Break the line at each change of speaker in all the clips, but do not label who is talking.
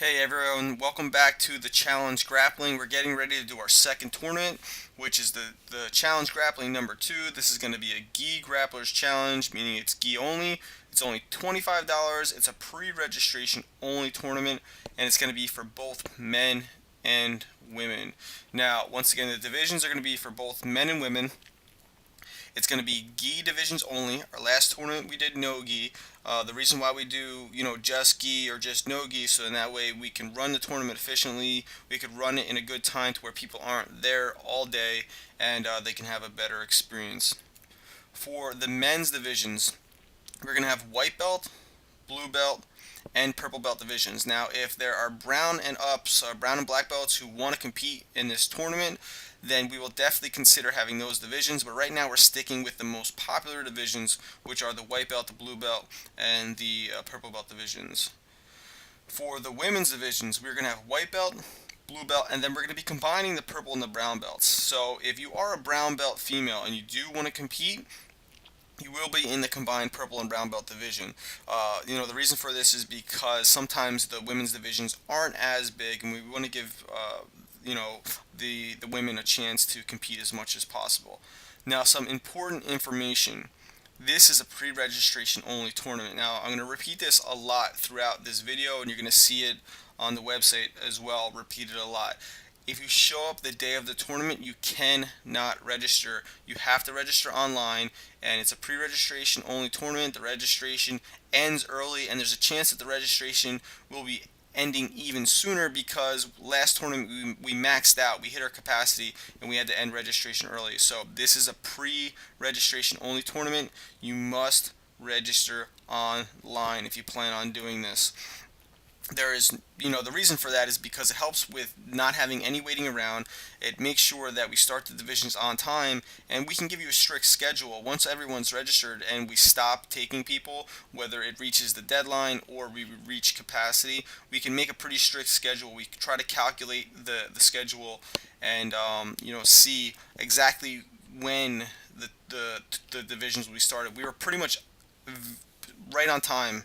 Hey everyone, welcome back to the Challenge Grappling. We're getting ready to do our second tournament, which is the Challenge Grappling number 2. This is going to be a gi grapplers challenge, meaning it's gi only. It's only $25. It's a pre-registration only tournament, and it's going to be for both men and women. Now, once again, the divisions are going to be for both men and women. It's going to be gi divisions only. Our last tournament we did no gi. The reason why we do, just gi or just no gi, so in that way we can run the tournament efficiently. We could run it in a good time to where people aren't there all day, and they can have a better experience. For the men's divisions, we're going to have white belt, blue belt, and purple belt divisions. Now, if there are brown and ups, brown and black belts who want to compete in this tournament, then we will definitely consider having those divisions. But right now, we're sticking with the most popular divisions, which are the white belt, the blue belt, and the purple belt divisions. For the women's divisions, we're going to have white belt, blue belt, and then we're going to be combining the purple and the brown belts. So if you are a brown belt female and you do want to compete, you will be in the combined purple and brown belt division. The reason for this is because sometimes the women's divisions aren't as big, and we want to give the women a chance to compete as much as possible. Now, some important information. This is a pre-registration only tournament. Now, I'm going to repeat this a lot throughout this video, and you're going to see it on the website as well, repeated a lot. If you show up the day of the tournament, you cannot register. You have to register online, and it's a pre-registration only tournament. The registration ends early, and there's a chance that the registration will be ending even sooner because last tournament we maxed out. We hit our capacity, and we had to end registration early. So this is a pre-registration only tournament. You must register online if you plan on doing this. There is, the reason for that is because it helps with not having any waiting around. It makes sure that we start the divisions on time, and we can give you a strict schedule once everyone's registered and we stop taking people, whether it reaches the deadline or we reach capacity. We can make a pretty strict schedule. We try to calculate the schedule and see exactly when the divisions will be started. We were pretty much right on time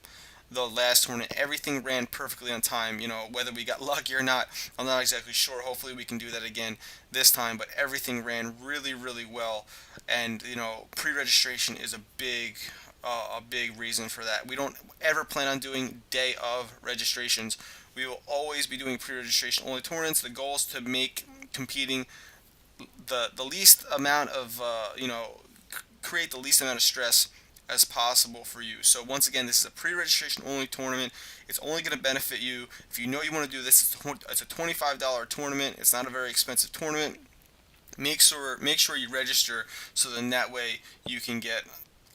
the last tournament. Everything ran perfectly on time. Whether we got lucky or not, I'm not exactly sure. Hopefully we can do that again this time, but everything ran really, really well. And pre-registration is a big reason for that. We don't ever plan on doing day of registrations. We will always be doing pre-registration only tournaments. The goal is to make competing the least amount of create the least amount of stress as possible for you. So once again, this is a pre-registration only tournament. It's only going to benefit you if you know you want to do this. It's a $25 tournament. It's not a very expensive tournament. Make sure you register so then that way you can get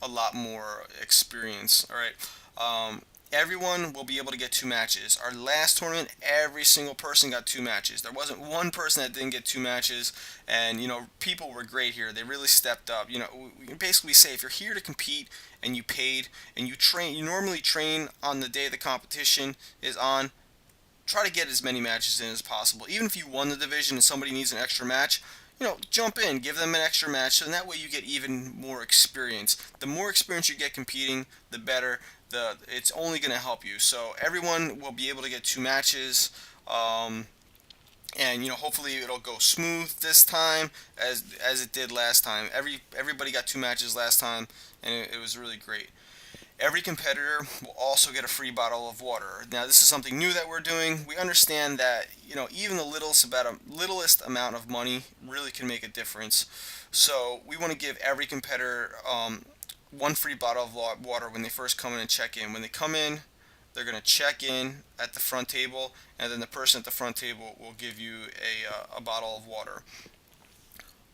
a lot more experience. All right. Everyone will be able to get 2 matches. Our last tournament, every single person got 2 matches. There wasn't one person that didn't get 2 matches, and people were great here. They really stepped up. We can basically say if you're here to compete and you paid and you train, you normally train on the day the competition is on. Try to get as many matches in as possible. Even if you won the division and somebody needs an extra match, jump in, give them an extra match, and that way you get even more experience. The more experience you get competing, the better. It's only going to help you. So everyone will be able to get 2 matches, and hopefully it'll go smooth this time as it did last time. Everybody got 2 matches last time, and it was really great. Every competitor will also get a free bottle of water. Now, this is something new that we're doing. We understand that even the littlest amount of money really can make a difference. So we want to give every competitor one free bottle of water when they first come in and check in. When they come in, they're going to check in at the front table, and then the person at the front table will give you a bottle of water.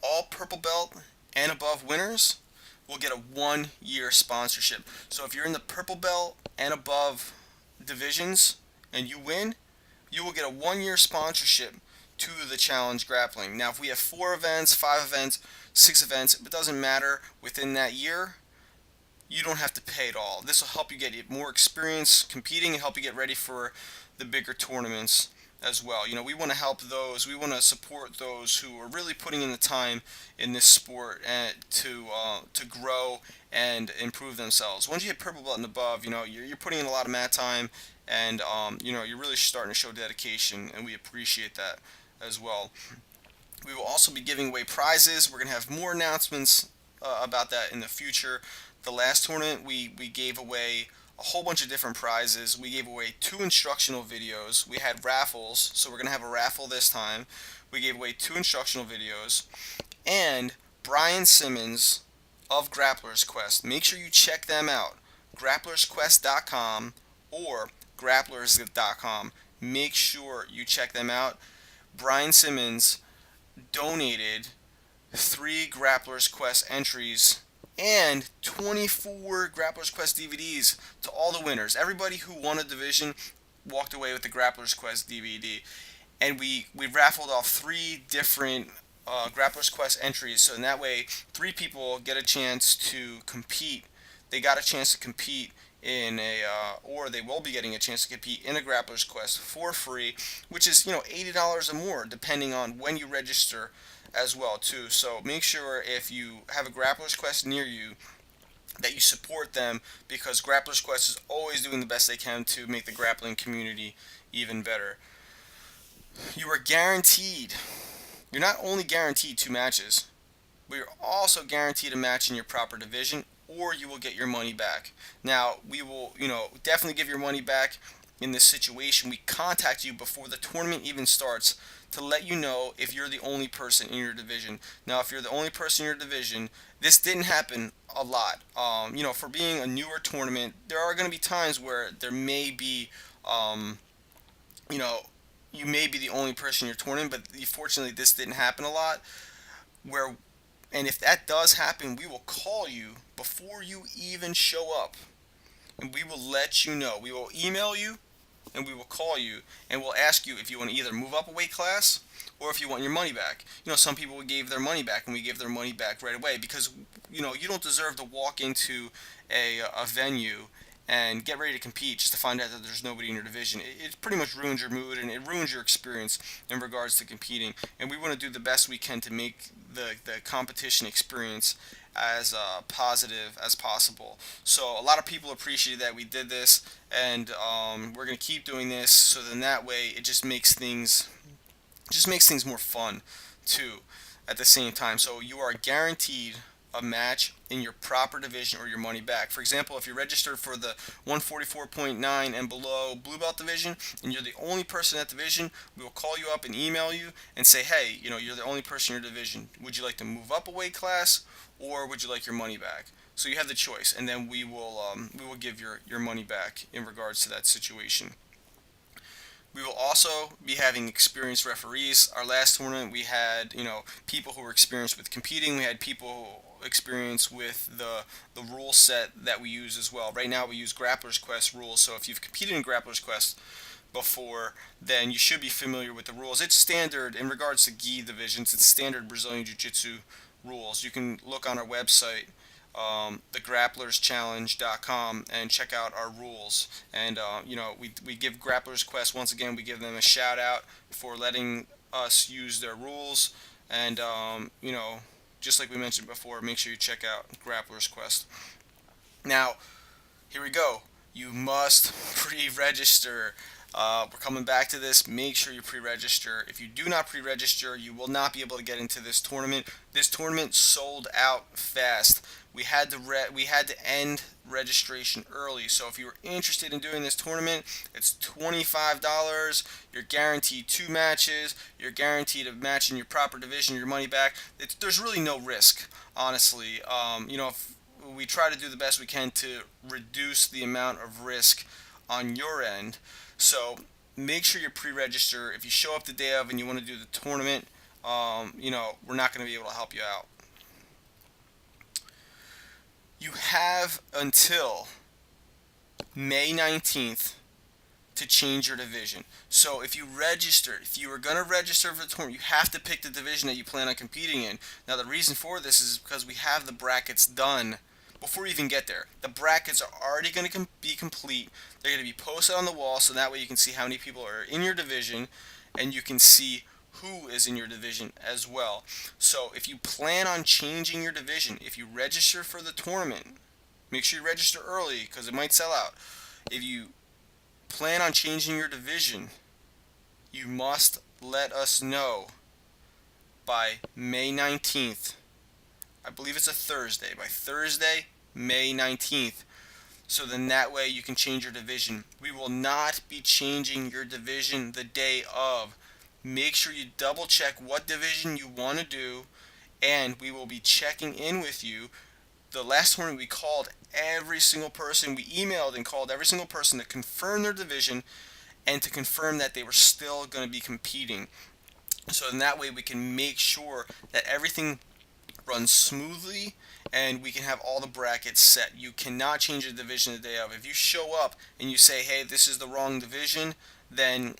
All purple belt and above winners will get a 1-year sponsorship. So if you're in the purple belt and above divisions and you win, you will get a 1-year sponsorship to the Challenge Grappling. Now, if we have 4 events, 5 events, 6 events, it doesn't matter within that year. You don't have to pay at all. This will help you get more experience competing and help you get ready for the bigger tournaments as well. You know, we want to help those, we want to support those who are really putting in the time in this sport and to grow and improve themselves. Once you hit purple belt and above, you know, you're putting in a lot of mat time, and you know, you're really starting to show dedication, and we appreciate that as well. We will also be giving away prizes. We're going to have more announcements about that in the future. The last tournament, we gave away a whole bunch of different prizes. We gave away 2 instructional videos. We had raffles, so we're going to have a raffle this time. We gave away 2 instructional videos. And Brian Simmons of Grappler's Quest. Make sure you check them out. GrapplersQuest.com or Grapplers.com. Make sure you check them out. Brian Simmons donated 3 Grappler's Quest entries and 24 Grappler's Quest DVDs to all the winners. Everybody who won a division walked away with the Grappler's Quest DVD. And we raffled off 3 different Grappler's Quest entries. So in that way, 3 people get a chance to compete. They got a chance to compete in or they will be getting a chance to compete in a Grappler's Quest for free, which is, you know, $80 or more, depending on when you register as well too. So make sure if you have a Grappler's Quest near you that you support them, because Grappler's Quest is always doing the best they can to make the grappling community even better. You are guaranteed. You're not only guaranteed 2 matches, but you're also guaranteed a match in your proper division, or you will get your money back. Now, we will, you know, definitely give your money back in this situation. We contact you before the tournament even starts to let you know if you're the only person in your division. Now, if you're the only person in your division, this didn't happen a lot. You know, for being a newer tournament, there are going to be times where there may be, you know, you may be the only person in your tournament, but fortunately, this didn't happen a lot. Where And if that does happen, we will call you before you even show up. And we will let you know. We will email you and we will call you and we'll ask you if you want to either move up a weight class or if you want your money back. You know, some people gave their money back and we give their money back right away because, you know, you don't deserve to walk into a venue and get ready to compete just to find out that there's nobody in your division. It pretty much ruins your mood and it ruins your experience in regards to competing. And we want to do the best we can to make the competition experience as positive as possible. So a lot of people appreciated that we did this, and we're gonna keep doing this. So then that way, it just makes things more fun too. At the same time, so you are guaranteed a match in your proper division or your money back. For example, if you're registered for the 144.9 and below blue belt division and you're the only person in that division, we will call you up and email you and say, hey, you know, you're the only person in your division. Would you like to move up a weight class or would you like your money back? So you have the choice, and then we will give your money back in regards to that situation. We will also be having experienced referees. Our last tournament, we had, you know, people who were experienced with competing. We had people experienced with the rule set that we use as well. Right now, we use Grappler's Quest rules. So if you've competed in Grappler's Quest before, then you should be familiar with the rules. It's standard in regards to gi divisions. It's standard Brazilian Jiu-Jitsu rules. You can look on our website, thegrapplerschallenge.com, and check out our rules. And you know, we give Grappler's Quest, once again, we give them a shout out for letting us use their rules. And you know, just like we mentioned before, make sure you check out Grappler's Quest. Now, here we go. You must pre-register. We're coming back to this. Make sure you pre-register. If you do not pre-register, you will not be able to get into this tournament. This tournament sold out fast. We had to end registration early. So if you were interested in doing this tournament, it's $25. You're guaranteed 2 matches. You're guaranteed a match in your proper division. Your money back. There's really no risk, honestly. You know, we try to do the best we can to reduce the amount of risk on your end. So make sure you pre-register. If you show up the day of and you want to do the tournament, you know, we're not going to be able to help you out. You have until May 19th to change your division. So if you were going to register for the tournament, you have to pick the division that you plan on competing in. Now the reason for this is because we have the brackets done before you even get there. The brackets are already going to be complete. They're going to be posted on the wall, so that way you can see how many people are in your division, and you can see who is in your division as well. So if you plan on changing your division, if you register for the tournament, make sure you register early because it might sell out. If you plan on changing your division, you must let us know by May 19th. I believe it's a Thursday. By Thursday, May 19th. So then that way you can change your division. We will not be changing your division the day of. Make sure you double check what division you want to do, and we will be checking in with you. The last tournament we called every single person, we emailed and called every single person to confirm their division and to confirm that they were still going to be competing. So in that way we can make sure that everything runs smoothly and we can have all the brackets set. You cannot change the division the day of. If you show up and you say, hey, this is the wrong division, then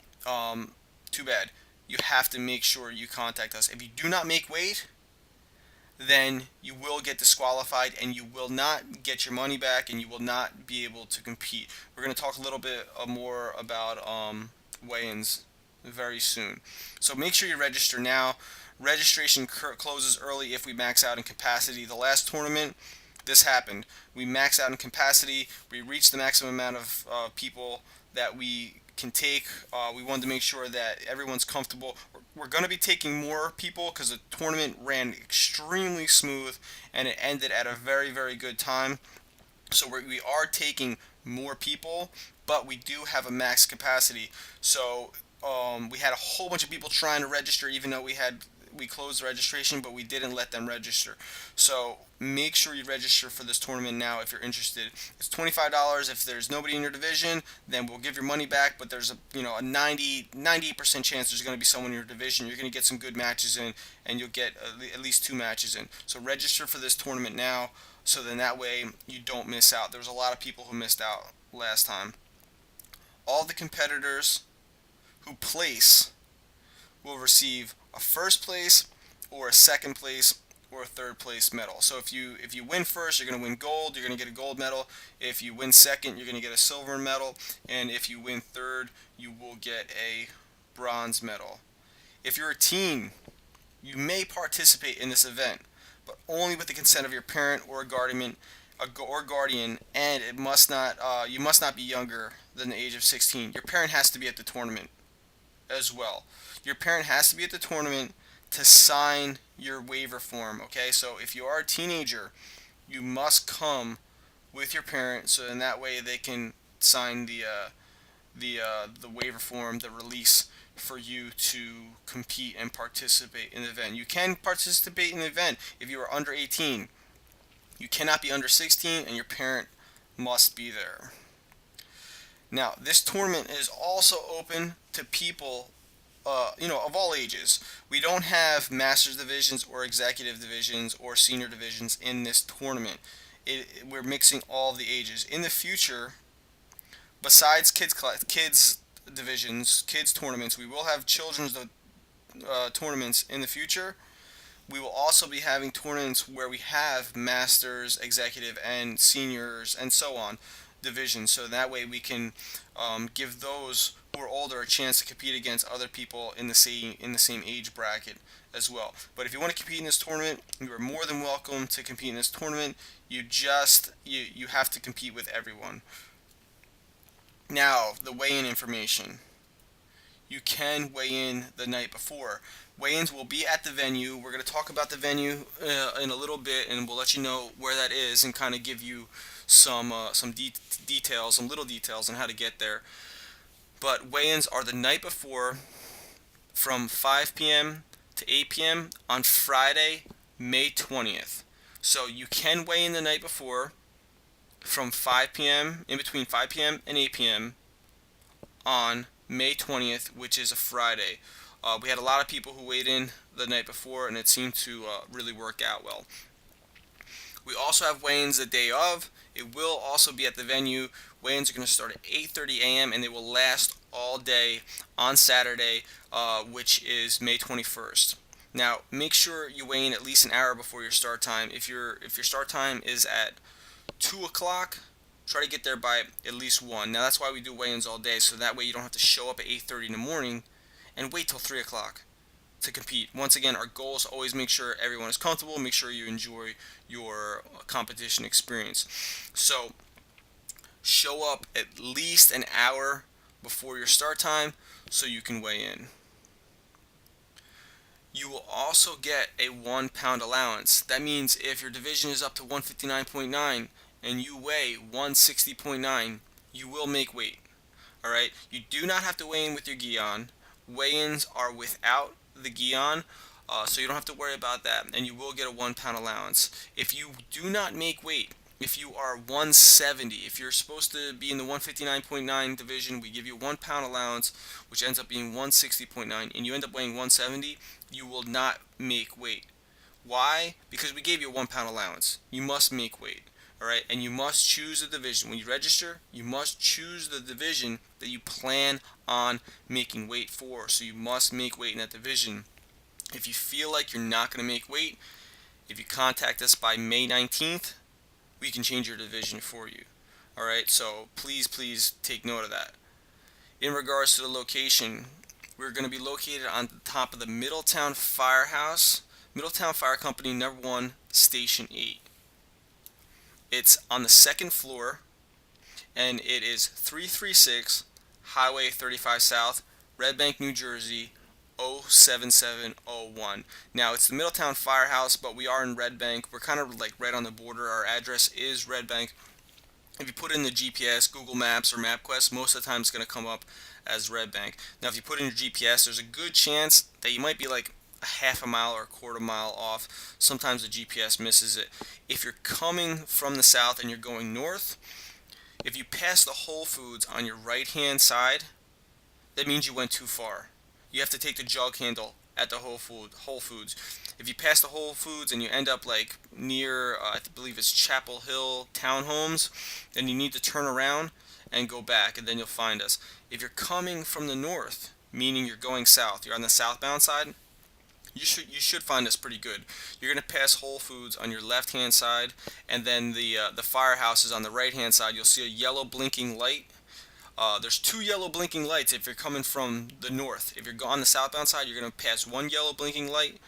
too bad. You have to make sure you contact us. If you do not make weight, then you will get disqualified and you will not get your money back and you will not be able to compete. We're going to talk a little bit more about weigh-ins very soon. So make sure you register now. Registration closes early if we max out in capacity. The last tournament, this happened. We maxed out in capacity. We reached the maximum amount of people that we can take. We wanted to make sure that everyone's comfortable. We're going to be taking more people because the tournament ran extremely smooth and it ended at a very, very good time. So we are taking more people, but we do have a max capacity. So we had a whole bunch of people trying to register, even though we closed the registration, but we didn't let them register. So make sure you register for this tournament now if you're interested. It's $25. If there's nobody in your division, then we'll give your money back, but there's a 98% chance there's going to be someone in your division. You're going to get some good matches in, and you'll get at least 2 matches in. So register for this tournament now, so then that way you don't miss out. There was a lot of people who missed out last time. All the competitors who place will receive a first place or a second place or a third place medal. So if you win first, you're going to win gold. You're going to get a gold medal. If you win second, you're going to get a silver medal. And if you win third, you will get a bronze medal. If you're a teen, you may participate in this event, but only with the consent of your parent or guardian, and it must not you must not be younger than the age of 16. Your parent has to be at the tournament as well. Your parent has to be at the tournament to sign your waiver form, okay? So if you are a teenager, you must come with your parent, so in that way they can sign the waiver form, the release for you to compete and participate in the event. You can participate in the event if you are under 18. You cannot be under 16, and your parent must be there. Now, this tournament is also open to people, of all ages. We don't have masters divisions or executive divisions or senior divisions in this tournament. We're mixing all the ages. In the future, besides kids divisions, kids tournaments, we will have children's tournaments in the future. We will also be having tournaments where we have masters, executive, and seniors, and so on divisions. So that way we can give those who are older a chance to compete against other people in the same age bracket as well. But if you want to compete in this tournament, you are more than welcome to compete in this tournament. You have to compete with everyone. Now, the weigh-in information. You can weigh in the night before. Weigh-ins will be at the venue. We're going to talk about the venue in a little bit, and we'll let you know where that is and kind of give you some details, some little details on how to get there. But weigh-ins are the night before from 5 p.m. to 8 p.m. on Friday, May 20th. So you can weigh in the night before from 5 p.m., in between 5 p.m. and 8 p.m. on May 20th, which is a Friday. We had a lot of people who weighed in the night before, and it seemed to really work out well. We also have weigh-ins the day of. It will also be at the venue. Weigh-ins are going to start at 8:30 a.m. and they will last all day on Saturday, which is May 21st. Now, make sure you weigh in at least an hour before your start time. If your start time is at 2 o'clock, try to get there by at least 1. Now that's why we do weigh-ins all day, so that way you don't have to show up at 8:30 in the morning and wait till 3 o'clock to compete. Once again, our goal is always make sure everyone is comfortable, make sure you enjoy your competition experience. So show up at least an hour before your start time so you can weigh in. You will also get a 1 pound allowance. That means if your division is up to 159.9 and you weigh 160.9, you will make weight. Alright? You do not have to weigh in with your gi on. Weigh-ins are without the gi on, so you don't have to worry about that, and you will get a 1 pound allowance. If you do not make weight, if you are 170, if you're supposed to be in the 159.9 division, we give you a 1 pound allowance, which ends up being 160.9, and you end up weighing 170, you will not make weight. Why? Because we gave you a 1 pound allowance. You must make weight. Alright, and you must choose a division. When you register, you must choose the division that you plan on making weight for. So you must make weight in that division. If you feel like you're not going to make weight, if you contact us by May 19th, we can change your division for you. Alright, so please take note of that. In regards to the location, we're going to be located on the top of the Middletown Firehouse, Middletown Fire Company number 1, Station 8. It's on the 2nd floor, and it is 336 Highway 35 South, Red Bank, New Jersey, 07701. Now, it's the Middletown Firehouse, but we are in Red Bank. We're kind of like right on the border. Our address is Red Bank. If you put in the GPS, Google Maps, or MapQuest, most of the time it's going to come up as Red Bank. Now, if you put in your GPS, there's a good chance that you might be like a half a mile or a quarter mile off. Sometimes the GPS misses it. If you're coming from the south and you're going north, if you pass the Whole Foods on your right hand side, that means you went too far. You have to take the jug handle at the Whole Foods. If you pass the Whole Foods and you end up like near, I believe it's Chapel Hill Townhomes, then you need to turn around and go back, and then you'll find us. If you're coming from the north, meaning you're going south, you're on the southbound side, you should find us pretty good. You're going to pass Whole Foods on your left hand side, and then the firehouse is on the right hand side. You'll see a yellow blinking light. There's 2 yellow blinking lights if you're coming from the north. If you're on the southbound side, you're going to pass 1 yellow blinking light,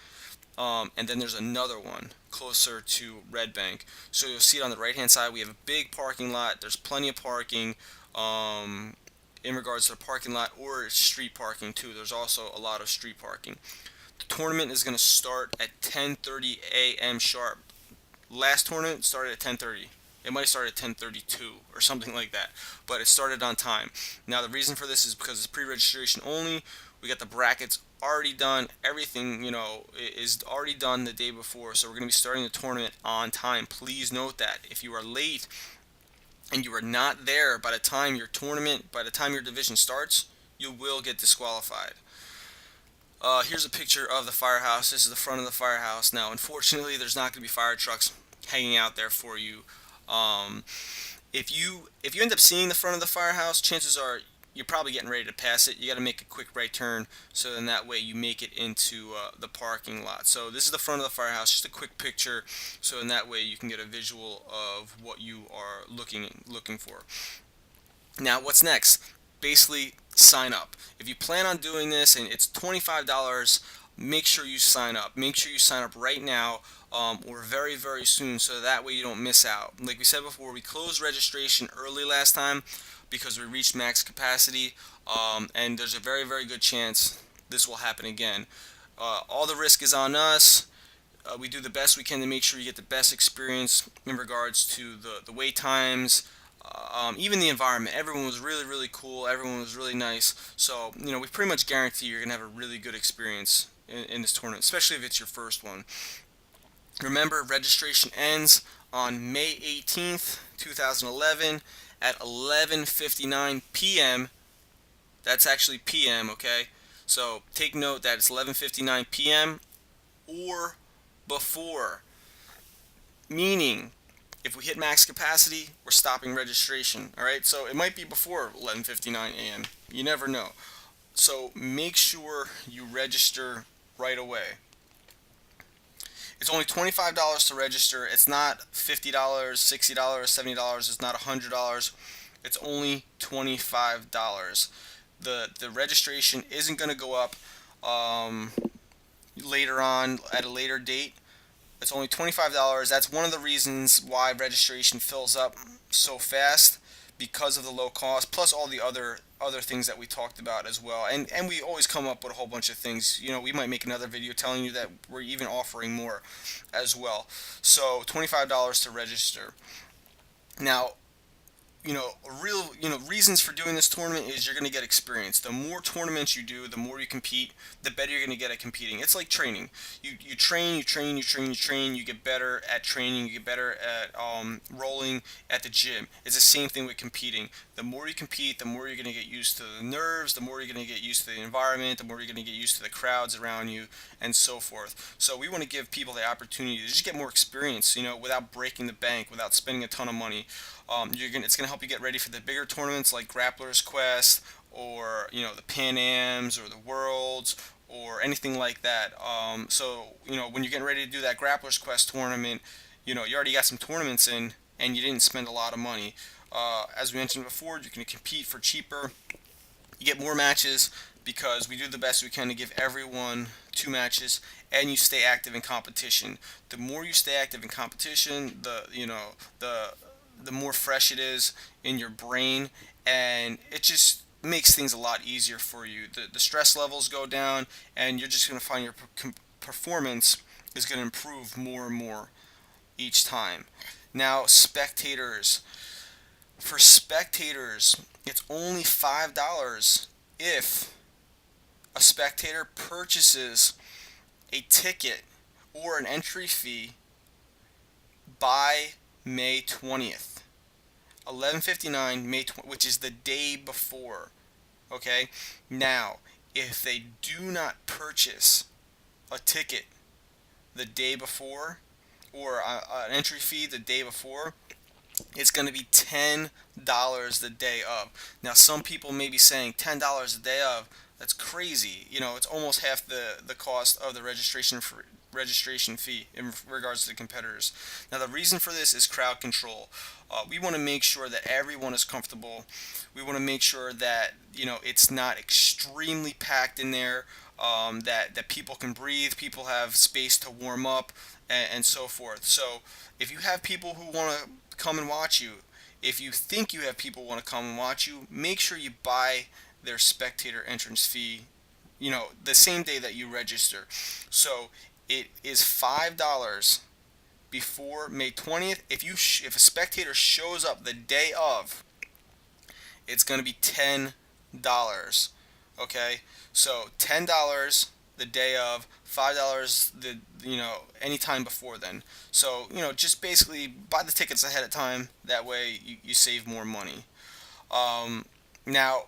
and then there's another one closer to Red Bank. So you'll see it on the right hand side. We have a big parking lot. There's plenty of parking in regards to the parking lot, or street parking too. There's also a lot of street parking. The tournament is going to start at 10:30 a.m. sharp. Last tournament started at 10:30. It might have started at 10:32 or something like that, but it started on time. Now the reason for this is because it's pre-registration only. We got the brackets already done. Everything, is already done the day before, so we're going to be starting the tournament on time. Please note that if you are late and you are not there by the time your division starts, you will get disqualified. Here's a picture of the firehouse. This is the front of the firehouse. Now, unfortunately, there's not going to be fire trucks hanging out there for you. If you end up seeing the front of the firehouse, chances are you're probably getting ready to pass it. You got to make a quick right turn, so then that way you make it into the parking lot. So this is the front of the firehouse. Just a quick picture, so in that way you can get a visual of what you are looking for. Now, what's next? Basically, sign up. If you plan on doing this and it's $25, make sure you sign up. Make sure you sign up right now, or very, very soon, so that way you don't miss out. Like we said before, we closed registration early last time because we reached max capacity, and there's a very, very good chance this will happen again. All the risk is on us. We do the best we can to make sure you get the best experience in regards to the wait times, even the environment. Everyone was really, really cool. Everyone was really nice. So, we pretty much guarantee you're going to have a really good experience in this tournament, especially if it's your first one. Remember, registration ends on May 18th, 2011 at 11:59 p.m. That's actually p.m., okay? So take note that it's 11:59 p.m. or before. Meaning, if we hit max capacity, we're stopping registration, alright? So it might be before 11:59 a.m. You never know. So make sure you register right away. It's only $25 to register. It's not $50, $60, $70. It's not $100. It's only $25. The registration isn't going to go up um, later on at a later date. It's only $25. That's one of the reasons why registration fills up so fast, because of the low cost, plus all the other things that we talked about as well. And we always come up with a whole bunch of things. We might make another video telling you that we're even offering more as well. So $25 to register. Now, real, reasons for doing this tournament is you're going to get experience. The more tournaments you do, the more you compete, the better you're going to get at competing. It's like training. You train, you train, you train, you train. You get better at training. You get better at rolling at the gym. It's the same thing with competing. The more you compete, the more you're going to get used to the nerves. The more you're going to get used to the environment. The more you're going to get used to the crowds around you, and so forth. So we want to give people the opportunity to just get more experience. Without breaking the bank, without spending a ton of money. It's going to help you get ready for the bigger tournaments like Grappler's Quest, or the Pan Ams, or the Worlds, or anything like that. When you're getting ready to do that Grappler's Quest tournament, you already got some tournaments in, and you didn't spend a lot of money. As we mentioned before, you can compete for cheaper. You get more matches because we do the best we can to give everyone 2 matches, and you stay active in competition. The more you stay active in competition, the more fresh it is in your brain, and it just makes things a lot easier for you. The stress levels go down, and you're just going to find your performance is going to improve more and more each time. Now, spectators. For spectators, it's only $5 if a spectator purchases a ticket or an entry fee by May 20th. 11:59 May 20, which is the day before. Okay? Now, if they do not purchase a ticket the day before, or an entry fee the day before, it's going to be $10 the day of. Now, some people may be saying $10 the day of. That's crazy. It's almost half the cost of the registration fee in regards to the competitors. Now, the reason for this is crowd control. We want to make sure that everyone is comfortable. We want to make sure that it's not extremely packed in there. That people can breathe, people have space to warm up, and so forth. So, if you have people who want to come and watch you, if you think you have people who want to come and watch you, make sure you buy their spectator entrance fee, the same day that you register. So it is $5 before May 20th. If a spectator shows up the day of, it's going to be $10. Okay, so $10 the day of, $5 anytime before then. So just basically buy the tickets ahead of time. That way you save more money. Now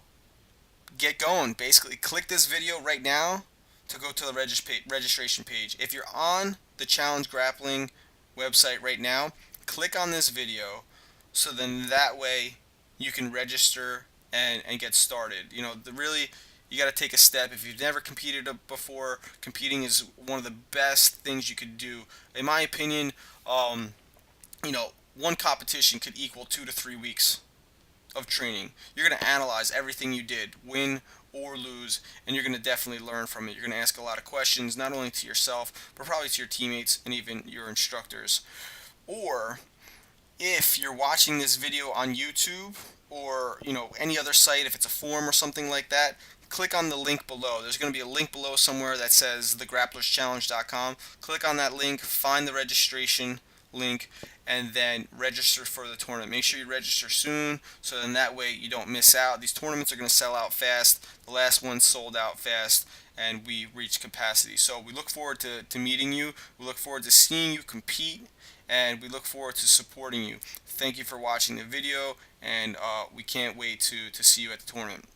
get going. Basically, click this video right now to go to the registration page. If you're on the Challenge Grappling website right now, click on this video, so then that way you can register and get started. You got to take a step. If you've never competed before, competing is one of the best things you could do. In my opinion, one competition could equal 2 to 3 weeks of training. You're going to analyze everything you did, win or lose, and you're going to definitely learn from it. You're going to ask a lot of questions, not only to yourself, but probably to your teammates and even your instructors. Or if you're watching this video on YouTube, or any other site, if it's a forum or something like that, click on the link below. There's going to be a link below somewhere that says thegrapplerschallenge.com. Click on that link, find the registration link, and then register for the tournament. Make sure you register soon, so then that way you don't miss out. These tournaments are going to sell out fast. The last one sold out fast, and we reached capacity. So we look forward to meeting you. We look forward to seeing you compete, and we look forward to supporting you. Thank you for watching the video, and we can't wait to see you at the tournament.